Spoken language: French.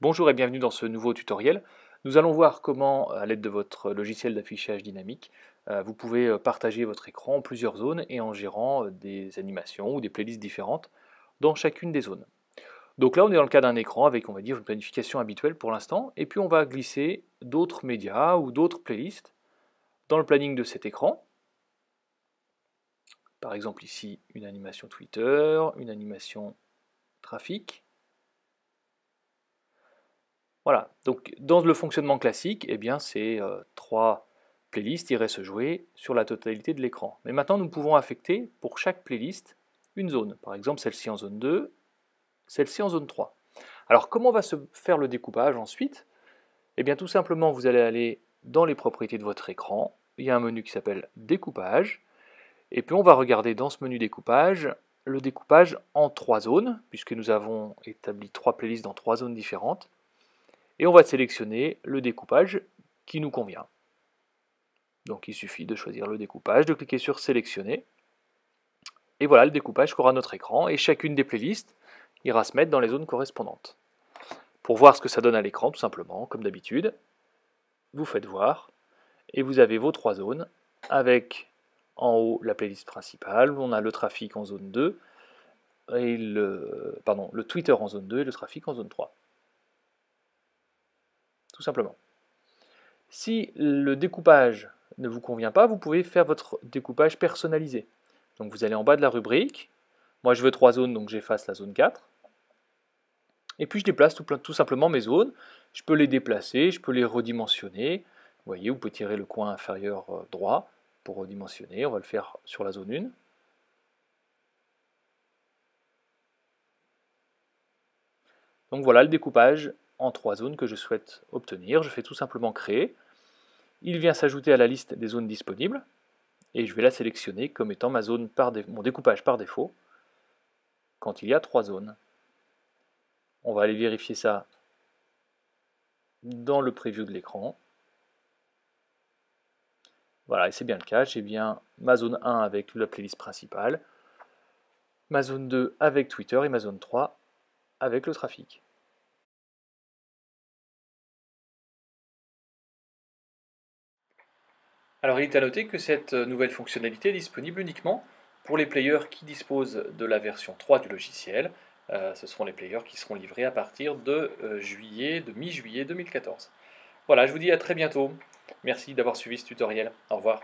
Bonjour et bienvenue dans ce nouveau tutoriel. Nous allons voir comment, à l'aide de votre logiciel d'affichage dynamique, vous pouvez partager votre écran en plusieurs zones et en gérant des animations ou des playlists différentes dans chacune des zones. Donc là, on est dans le cas d'un écran avec, on va dire, une planification habituelle pour l'instant, et puis on va glisser d'autres médias ou d'autres playlists dans le planning de cet écran. Par exemple ici, une animation Twitter, une animation trafic. Voilà, donc dans le fonctionnement classique, eh bien, ces trois playlists iraient se jouer sur la totalité de l'écran. Mais maintenant, nous pouvons affecter pour chaque playlist une zone. Par exemple, celle-ci en zone 2, celle-ci en zone 3. Alors, comment va se faire le découpage ensuite? Eh bien, tout simplement, vous allez aller dans les propriétés de votre écran. Il y a un menu qui s'appelle Découpage. Et puis, on va regarder dans ce menu Découpage le découpage en trois zones, puisque nous avons établi trois playlists dans trois zones différentes. Et on va sélectionner le découpage qui nous convient. Donc il suffit de choisir le découpage, de cliquer sur sélectionner, et voilà le découpage qu'aura notre écran, et chacune des playlists ira se mettre dans les zones correspondantes. Pour voir ce que ça donne à l'écran, tout simplement, comme d'habitude, vous faites voir, et vous avez vos trois zones, avec en haut la playlist principale, on a le trafic en zone 2, et le Twitter en zone 2 et le trafic en zone 3. Tout simplement. Si le découpage ne vous convient pas, vous pouvez faire votre découpage personnalisé. Donc vous allez en bas de la rubrique. Moi je veux 3 zones, donc j'efface la zone 4. Et puis je déplace tout simplement mes zones. Je peux les déplacer, je peux les redimensionner. Vous voyez, vous pouvez tirer le coin inférieur droit pour redimensionner. On va le faire sur la zone 1. Donc voilà le découpage en 3 zones que je souhaite obtenir. Je fais tout simplement créer. Il vient s'ajouter à la liste des zones disponibles. Et je vais la sélectionner comme étant mon découpage par défaut quand il y a 3 zones. On va aller vérifier ça dans le preview de l'écran. Voilà, et c'est bien le cas, j'ai bien ma zone 1 avec la playlist principale, ma zone 2 avec Twitter et ma zone 3 avec le trafic. Alors il est à noter que cette nouvelle fonctionnalité est disponible uniquement pour les players qui disposent de la version 3 du logiciel. Ce seront les players qui seront livrés à partir de mi-juillet 2014. Voilà, je vous dis à très bientôt. Merci d'avoir suivi ce tutoriel. Au revoir.